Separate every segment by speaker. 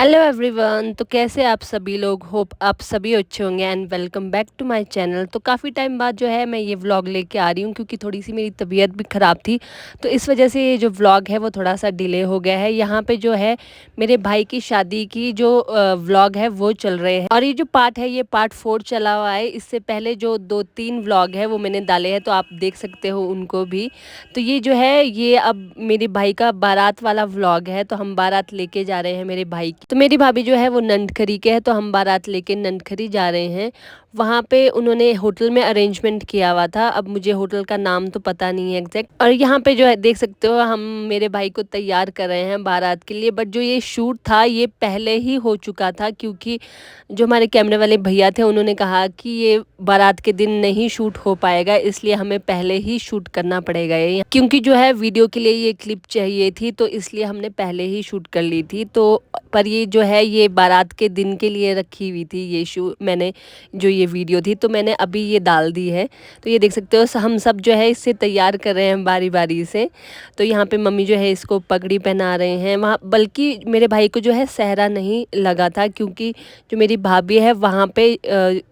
Speaker 1: Hello everyone. तो कैसे आप सभी लोग, होप आप सभी अच्छे होंगे and welcome back to my channel. तो काफ़ी टाइम बाद जो है मैं ये व्लॉग लेके आ रही हूँ क्योंकि थोड़ी सी मेरी तबीयत भी ख़राब थी। तो इस वजह से ये जो व्लॉग है वो थोड़ा सा डिले हो गया है। यहाँ पे जो है मेरे भाई की शादी की जो व्लॉग है वो चल रहे हैं और ये जो पार्ट है ये पार्ट 4 चला हुआ है। इससे पहले जो 2-3 व्लॉग है वो मैंने डाले हैं, तो आप देख सकते हो उनको भी। तो ये जो है ये अब मेरे भाई का बारात वाला व्लॉग है। तो हम बारात लेके जा रहे हैं मेरे भाई की। तो मेरी भाभी जो है वो नंदखरी के है, तो हम बारात लेके नंदखरी जा रहे हैं। वहाँ पे उन्होंने होटल में अरेंजमेंट किया हुआ था। अब मुझे होटल का नाम तो पता नहीं है एग्जैक्ट। और यहाँ पे जो है देख सकते हो हम मेरे भाई को तैयार कर रहे हैं बारात के लिए। बट जो ये शूट था ये पहले ही हो चुका था क्योंकि जो हमारे कैमरे वाले भैया थे उन्होंने कहा कि ये बारात के दिन नहीं शूट हो पाएगा, इसलिए हमें पहले ही शूट करना पड़ेगा ये, क्योंकि जो है वीडियो के लिए ये क्लिप चाहिए थी, तो इसलिए हमने पहले ही शूट कर ली थी। तो पर ये जो है ये बारात के दिन के लिए रखी हुई थी ये मैंने जो ये वीडियो थी, तो मैंने अभी ये डाल दी है। तो ये देख सकते हो हम सब जो है इससे तैयार कर रहे हैं बारी बारी से। तो यहाँ पे मम्मी जो है इसको पगड़ी पहना रहे हैं वहाँ, बल्कि मेरे भाई को जो है सहरा नहीं लगा था क्योंकि जो मेरी भाभी है वहाँ पे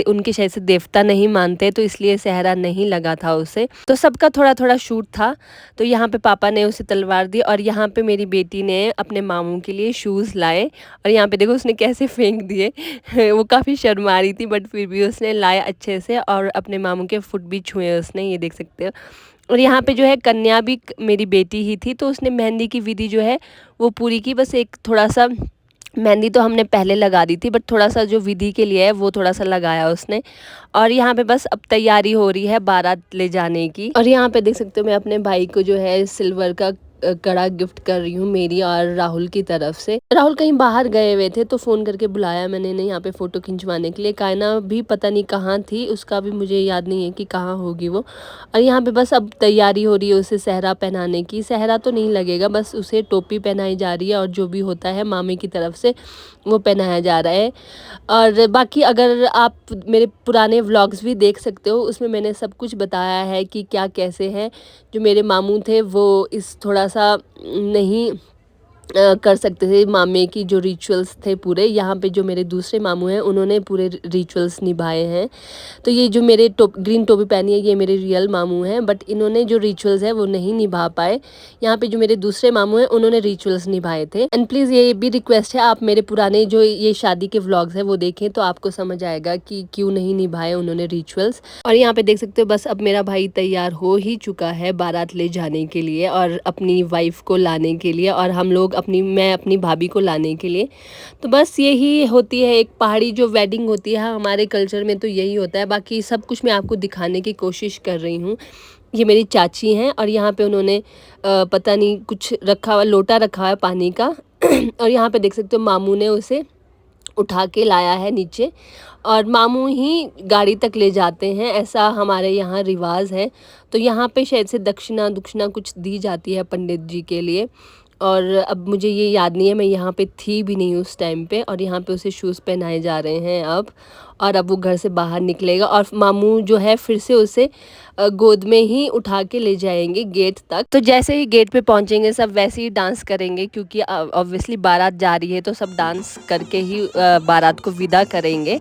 Speaker 1: उनके शायद से देवता नहीं मानते, तो इसलिए सहरा नहीं लगा था उसे। तो सबका थोड़ा थोड़ा शूट था। तो यहाँ पे पापा ने उसे तलवार दी और यहाँ पे मेरी बेटी ने अपने मामू के लिए शूज़ लाए। और यहाँ पे देखो उसने कैसे फेंक दिए वो काफ़ी शर्मा रही थी बट फिर भी उसने लाए अच्छे से और अपने मामू के फुट भी छुए उसने, ये देख सकते हो। और यहाँ पे जो है कन्या भी मेरी बेटी ही थी, तो उसने मेहंदी की विधि जो है वो पूरी की। बस एक थोड़ा सा मेहंदी तो हमने पहले लगा दी थी बट थोड़ा सा जो विधि के लिए है वो थोड़ा सा लगाया उसने। और यहाँ पे बस अब तैयारी हो रही है बारात ले जाने की। और यहाँ पे देख सकते हो मैं अपने भाई को जो है सिल्वर का कड़ा गिफ्ट कर रही हूँ मेरी और राहुल की तरफ से। राहुल कहीं बाहर गए हुए थे तो फ़ोन करके बुलाया मैंने इन्हें यहाँ पे फ़ोटो खिंचवाने के लिए। कायना भी पता नहीं कहाँ थी, उसका भी मुझे याद नहीं है कि कहाँ होगी वो। और यहाँ पे बस अब तैयारी हो रही है उसे सहरा पहनाने की। सहरा तो नहीं लगेगा, बस उसे टोपी पहनाई जा रही है और जो भी होता है मामे की तरफ से वो पहनाया जा रहा है। और बाकी अगर आप मेरे पुराने व्लॉग्स भी देख सकते हो, उसमें मैंने सब कुछ बताया है कि क्या कैसे है। जो मेरे मामू थे वो इस थोड़ा सा नहीं कर सकते थे मामे की जो रिचुअल्स थे पूरे। यहाँ पे जो मेरे दूसरे मामू हैं उन्होंने पूरे रिचुअल्स निभाए हैं। तो ये जो मेरे ग्रीन टोपी पहनी है ये मेरे रियल मामू हैं, बट इन्होंने जो रिचुअल्स है वो नहीं निभा पाए। यहाँ पे जो मेरे दूसरे मामू हैं उन्होंने रिचुअल्स निभाए थे। एंड प्लीज़ ये भी रिक्वेस्ट है आप मेरे पुराने जो ये शादी के व्लॉग्स हैं वो देखें तो आपको समझ आएगा कि क्यों नहीं निभाए उन्होंने रिचुअल्स। और यहाँ पे देख सकते हो बस अब मेरा भाई तैयार हो ही चुका है बारात ले जाने के लिए और अपनी वाइफ को लाने के लिए, और हम लोग मैं अपनी भाभी को लाने के लिए। तो बस यही होती है एक पहाड़ी जो वेडिंग होती है हमारे कल्चर में, तो यही होता है। बाकी सब कुछ मैं आपको दिखाने की कोशिश कर रही हूँ। ये मेरी चाची हैं और यहाँ पे उन्होंने पता नहीं कुछ रखा हुआ, लोटा रखा हुआ है पानी का और यहाँ पे देख सकते हो मामू ने उसे उठा के लाया है नीचे और मामू ही गाड़ी तक ले जाते हैं, ऐसा हमारे यहाँ रिवाज है। तो यहाँ पे शायद से दक्षिणा कुछ दी जाती है पंडित जी के लिए। और अब मुझे ये याद नहीं है, मैं यहाँ पे थी भी नहीं उस टाइम पे। और यहाँ पे उसे शूज़ पहनाए जा रहे हैं अब, और अब वो घर से बाहर निकलेगा और मामू जो है फिर से उसे गोद में ही उठा के ले जाएंगे गेट तक। तो जैसे ही गेट पे पहुँचेंगे सब वैसे ही डांस करेंगे क्योंकि ऑब्वियसली बारात जा रही है, तो सब डांस करके ही बारात को विदा करेंगे।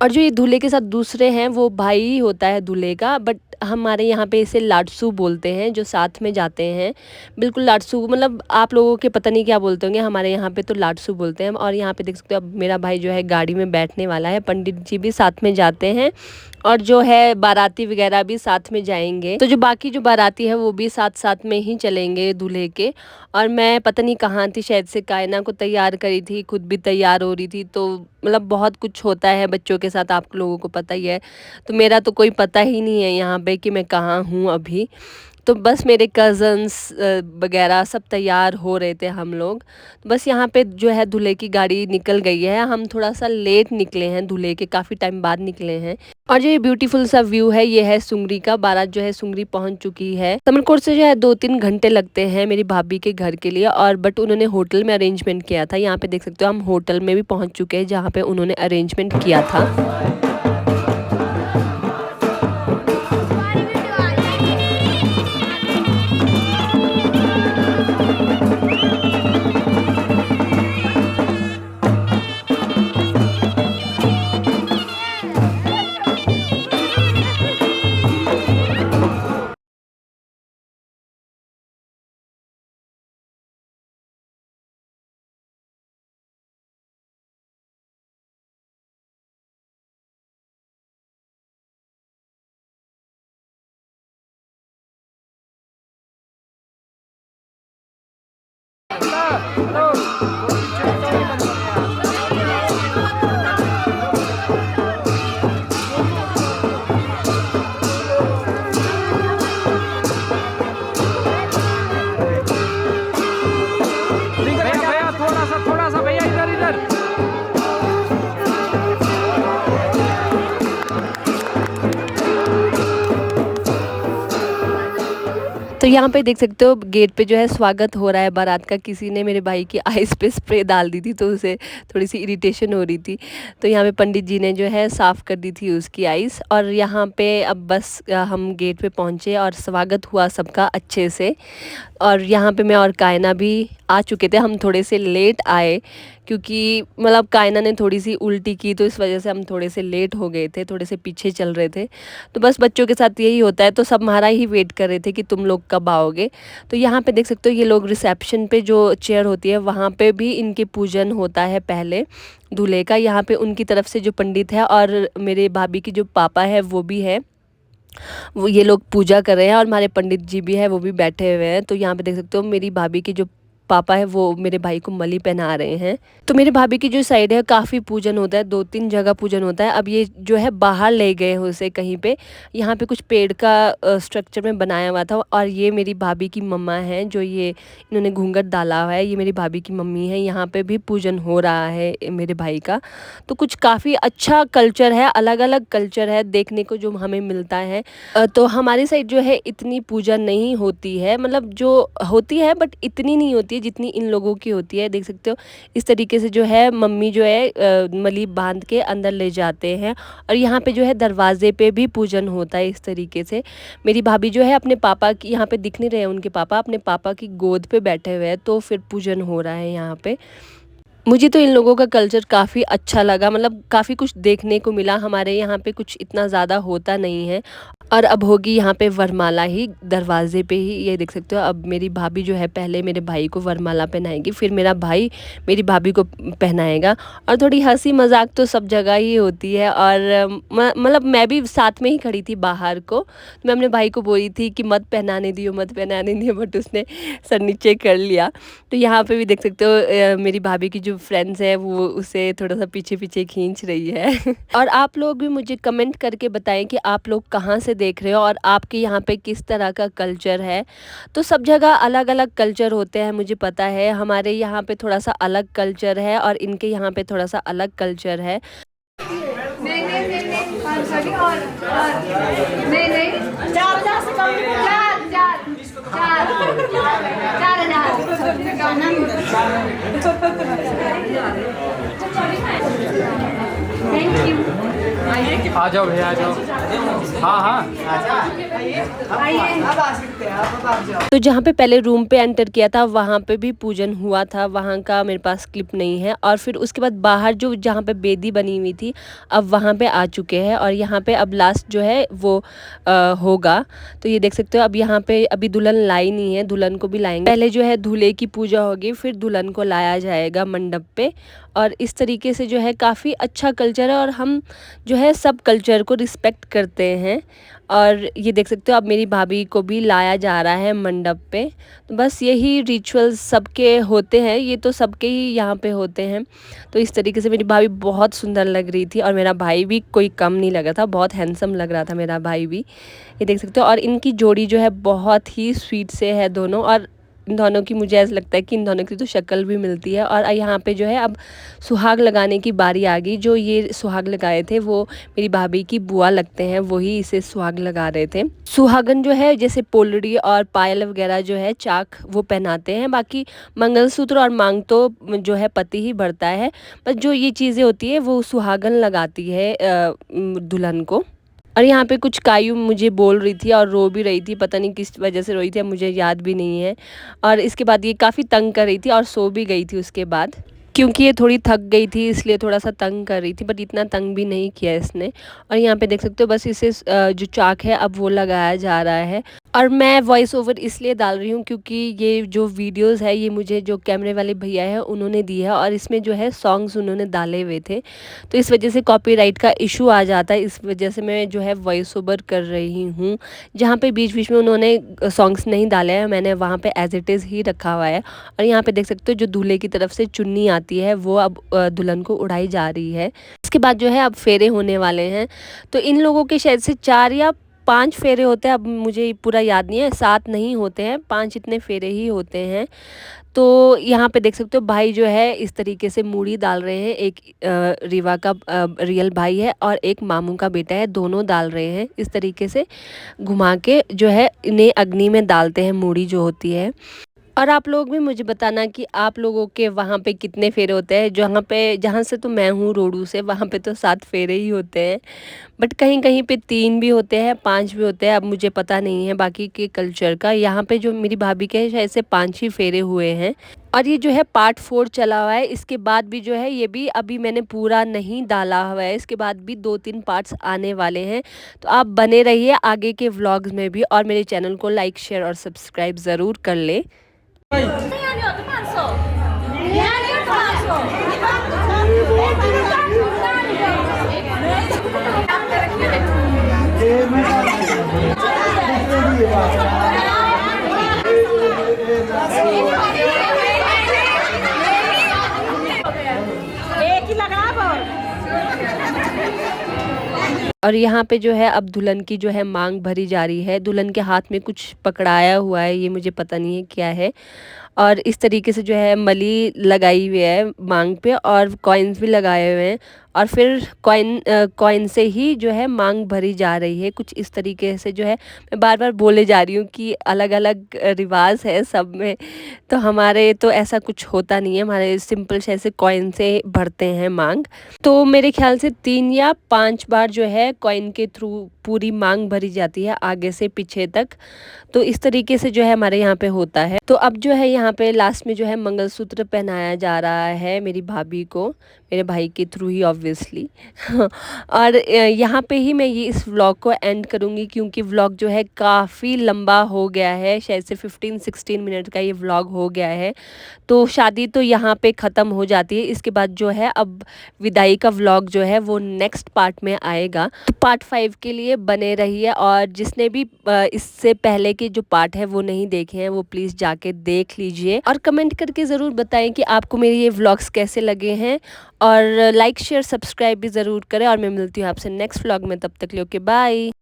Speaker 1: और जो ये दूल्हे के साथ दूसरे हैं वो भाई ही होता है दूल्हे का, बट हमारे यहाँ पे इसे लाडसू बोलते हैं जो साथ में जाते हैं। बिल्कुल लाडसू, मतलब आप लोगों के पता नहीं क्या बोलते होंगे, हमारे यहाँ पे तो लाडसू बोलते हैं। और यहाँ पे देख सकते हो अब मेरा भाई जो है गाड़ी में बैठने वाला है, पंडित जी भी साथ में जाते हैं और जो है बाराती वगैरह भी साथ में जाएंगे। तो जो बाकी जो बाराती है वो भी साथ साथ में ही चलेंगे दूल्हे के। और मैं पता नहीं कहाँ थी, शायद से कायना को तैयार करी थी, खुद भी तैयार हो रही थी। तो मतलब बहुत कुछ होता है बच्चों के साथ, आप लोगों को पता ही है। तो मेरा तो कोई पता ही नहीं है यहाँ पे कि मैं कहाँ हूँ अभी। तो बस मेरे कज़न्स वगैरह सब तैयार हो रहे थे हम लोग। तो बस यहाँ पे जो है दूल्हे की गाड़ी निकल गई है। हम थोड़ा सा लेट निकले हैं, दूल्हे के काफ़ी टाइम बाद निकले हैं। और जो ये ब्यूटीफुल सा व्यू है ये है सुंगरी का। बारात जो है सुंगरी पहुंच चुकी है। समरकोट से जो है 2-3 घंटे लगते हैं मेरी भाभी के घर के लिए, और बट उन्होंने होटल में अरेंजमेंट किया था। यहाँ पे देख सकते हो हम होटल में भी पहुंच चुके हैं जहाँ पे उन्होंने अरेंजमेंट किया था। तो यहाँ पे देख सकते हो गेट पे जो है स्वागत हो रहा है बारात का। किसी ने मेरे भाई की आइस पे स्प्रे डाल दी थी तो उसे थोड़ी सी इरिटेशन हो रही थी। तो यहाँ पे पंडित जी ने जो है साफ़ कर दी थी उसकी आइस। और यहाँ पे अब बस हम गेट पे पहुँचे और स्वागत हुआ सबका अच्छे से। और यहाँ पे मैं और कायना भी आ चुके थे। हम थोड़े से लेट आए क्योंकि मतलब कायना ने थोड़ी सी उल्टी की, तो इस वजह से हम थोड़े से लेट हो गए थे, थोड़े से पीछे चल रहे थे। तो बस बच्चों के साथ यही होता है, तो सब हमारा ही वेट कर रहे थे कि तुम लोग कब आओगे। तो यहाँ पे देख सकते हो ये लोग रिसेप्शन पे जो चेयर होती है वहाँ पे भी इनके पूजन होता है पहले दूल्हे का। यहाँ पे उनकी तरफ से जो पंडित है और मेरे भाभी की जो पापा है वो भी है, वो ये लोग पूजा कर रहे हैं। और हमारे पंडित जी भी है, वो भी बैठे हुए हैं। तो यहाँ पे देख सकते हो मेरी भाभी की जो पापा है वो मेरे भाई को मली पहना रहे हैं। तो मेरे भाभी की जो साइड है काफ़ी पूजन होता है, 2-3 जगह पूजन होता है। अब ये जो है बाहर ले गए हैं उसे कहीं पे, यहाँ पे कुछ पेड़ का स्ट्रक्चर में बनाया हुआ था। और ये मेरी भाभी की मम्मा है, जो ये इन्होंने घूंघट डाला हुआ है, ये मेरी भाभी की मम्मी है। यहाँ पे भी पूजन हो रहा है मेरे भाई का। तो कुछ काफ़ी अच्छा कल्चर है, अलग अलग कल्चर है देखने को जो हमें मिलता है। तो हमारी साइड जो है इतनी पूजा नहीं होती है, मतलब जो होती है बट इतनी नहीं होती है जितनी इन लोगों की होती है। देख सकते हो इस तरीके से जो है मम्मी जो है मली बांध के अंदर ले जाते हैं। और यहाँ पे जो है दरवाजे पे भी पूजन होता है इस तरीके से। मेरी भाभी जो है अपने पापा की, यहाँ पे दिख नहीं रहे हैं उनके पापा, अपने पापा की गोद पे बैठे हुए हैं, तो फिर पूजन हो रहा है यहाँ पे। मुझे तो इन लोगों का कल्चर काफ़ी अच्छा लगा, मतलब काफ़ी कुछ देखने को मिला। हमारे यहाँ पे कुछ इतना ज़्यादा होता नहीं है। और अब होगी यहाँ पे वरमाला ही दरवाजे पे ही, ये देख सकते हो। अब मेरी भाभी जो है पहले मेरे भाई को वरमाला पहनाएगी, फिर मेरा भाई मेरी भाभी को पहनाएगा। और थोड़ी हंसी मजाक तो सब जगह ही होती है। और मतलब मैं भी साथ में ही खड़ी थी बाहर को, तो मैं अपने भाई को बोली थी कि मत पहनाने दियो मत पहनाने दियो, बट उसने सर नीचे कर लिया। तो यहाँ पे भी देख सकते हो मेरी भाभी की जो फ्रेंड्स है वो उसे थोड़ा सा पीछे पीछे खींच रही है। और आप लोग भी मुझे कमेंट करके बताएं कि आप लोग कहाँ से देख रहे हो और आपके यहाँ पे किस तरह का कल्चर है। तो सब जगह अलग अलग कल्चर होते हैं, मुझे पता है। हमारे यहाँ पे थोड़ा सा अलग कल्चर है और इनके यहाँ पे थोड़ा सा अलग कल्चर है।
Speaker 2: नहीं नहीं नहीं नहीं, सॉरी, और नहीं नहीं, चार चार से कम, चार चार चार चार हजार। Thank you.
Speaker 3: आ जाओ भैया आ जाओ। हाँ हाँ
Speaker 2: आइए।
Speaker 1: तो जहाँ पे पहले रूम पे एंटर किया था वहाँ पे भी पूजन हुआ था, वहाँ का मेरे पास क्लिप नहीं है। और फिर उसके बाद बाहर जो जहाँ पे बेदी बनी हुई थी अब वहाँ पे आ चुके हैं और यहाँ पे अब लास्ट जो है वो होगा। तो ये देख सकते हो अब यहाँ पे अभी दुल्हन लाई नहीं है, दुल्हन को भी लाएंगे। पहले जो है दूल्हे की पूजा होगी, फिर दुल्हन को लाया जाएगा मंडप पे। और इस तरीके से जो है काफ़ी अच्छा कल्चर है और हम जो है सब कल्चर को रिस्पेक्ट करते हैं। और ये देख सकते हो अब मेरी भाभी को भी लाया जा रहा है मंडप पे। तो बस यही रिचुअल्स सबके होते हैं, ये तो सबके ही यहाँ पे होते हैं। तो इस तरीके से मेरी भाभी बहुत सुंदर लग रही थी और मेरा भाई भी कोई कम नहीं लगा था, बहुत हैंडसम लग रहा था मेरा भाई भी, ये देख सकते हो। और इनकी जोड़ी जो है बहुत ही स्वीट से है दोनों, और इन दोनों की मुझे ऐसा लगता है कि इन दोनों की तो शक्ल भी मिलती है। और यहाँ पे जो है अब सुहाग लगाने की बारी आ गई। जो ये सुहाग लगाए थे वो मेरी भाभी की बुआ लगते हैं, वही इसे सुहाग लगा रहे थे। सुहागन जो है जैसे पोलड़ी और पायल वगैरह जो है चाक वो पहनाते हैं, बाकी मंगलसूत्र और मांग तो जो है पति ही भरता है। बस जो ये चीज़ें होती है वो सुहागन लगाती है दुल्हन को। और यहाँ पे कुछ कायू मुझे बोल रही थी और रो भी रही थी, पता नहीं किस वजह से रोई थी, अब मुझे याद भी नहीं है। और इसके बाद ये काफ़ी तंग कर रही थी और सो भी गई थी उसके बाद, क्योंकि ये थोड़ी थक गई थी इसलिए थोड़ा सा तंग कर रही थी, बट इतना तंग भी नहीं किया इसने। और यहाँ पे देख सकते हो बस इसे जो चाक है अब वो लगाया जा रहा है। और मैं वॉइस ओवर इसलिए डाल रही हूँ क्योंकि ये जो वीडियोस है ये मुझे जो कैमरे वाले भैया है उन्होंने दी है और इसमें जो है सॉन्ग्स उन्होंने डाले हुए थे, तो इस वजह से कॉपीराइट का इशू आ जाता है। इस वजह से मैं जो है वॉइस ओवर कर रही हूँ। जहाँ पे बीच बीच में उन्होंने सॉन्ग्स नहीं डाले हैं, मैंने वहाँ पे एज इट इज़ ही रखा हुआ है। और यहाँ पे देख सकते हो जो दूल्हे की तरफ से चुन्नी आती है वो अब दुल्हन को उड़ाई जा रही है। इसके बाद जो है अब फेरे होने वाले हैं। तो इन लोगों के शायद से 4 या 5 फेरे होते हैं, अब मुझे पूरा याद नहीं है, 7 नहीं होते हैं, 5 इतने फेरे ही होते हैं। तो यहाँ पे देख सकते हो भाई जो है इस तरीके से मूड़ी डाल रहे हैं। एक रीवा का रियल भाई है और एक मामू का बेटा है, दोनों डाल रहे हैं इस तरीके से घुमा के जो है इन्हें अग्नि में डालते हैं मूड़ी जो होती है। और आप लोग भी मुझे बताना कि आप लोगों के वहाँ पे कितने फेरे होते हैं। जहाँ से तो मैं हूँ रोडू से, वहाँ पे तो 7 फेरे ही होते हैं, बट कहीं कहीं पे 3 भी होते हैं, 5 भी होते हैं, अब मुझे पता नहीं है बाकी के कल्चर का। यहाँ पे जो मेरी भाभी के शायद से 5 ही फेरे हुए हैं। और ये जो है पार्ट 4 चला हुआ है, इसके बाद भी जो है ये भी अभी मैंने पूरा नहीं डाला हुआ है, इसके बाद भी 2-3 पार्ट्स आने वाले हैं। तो आप बने रहिए आगे के व्लॉग्स में भी और मेरे चैनल को लाइक शेयर और सब्सक्राइब ज़रूर कर ले। और यहाँ पे जो है अब दुल्हन की जो है मांग भरी जा रही है। दुल्हन के हाथ में कुछ पकड़ाया हुआ है, ये मुझे पता नहीं है क्या है। और इस तरीके से जो है मली लगाई हुई है मांग पे और कॉइन्स भी लगाए हुए हैं। और फिर कॉइन से ही जो है मांग भरी जा रही है, कुछ इस तरीके से जो है। मैं बार बार बोले जा रही हूँ कि अलग अलग रिवाज है सब में, तो हमारे तो ऐसा कुछ होता नहीं है, हमारे सिंपल से ऐसे कॉइन से भरते हैं मांग। तो मेरे ख्याल से 3 या 5 बार जो है कॉइन के थ्रू पूरी मांग भरी जाती है आगे से पीछे तक। तो इस तरीके से जो है हमारे यहाँ पे होता है। तो अब जो है यहाँ पे लास्ट में जो है मंगलसूत्र पहनाया जा रहा है मेरी भाभी को, मेरे भाई के थ्रू ही ऑब्वियसली। और यहाँ पे ही मैं ये इस व्लॉग को एंड करूँगी क्योंकि व्लॉग जो है काफ़ी लंबा हो गया है, शायद से 15-16 मिनट का ये व्लॉग हो गया है। तो शादी तो यहाँ पे ख़त्म हो जाती है, इसके बाद जो है अब विदाई का व्लॉग जो है वो नेक्स्ट पार्ट में आएगा। तो पार्ट 5 के लिए बने रहिए और जिसने भी इससे पहले के जो पार्ट है वो नहीं देखे हैं वो प्लीज़ जाके देख लीजिए और कमेंट करके ज़रूर बताएं कि आपको मेरे ये व्लॉग्स कैसे लगे हैं। और लाइक शेयर सब्सक्राइब भी ज़रूर करें और मैं मिलती हूँ आपसे नेक्स्ट व्लॉग में, तब तक के लिए ओके बाय।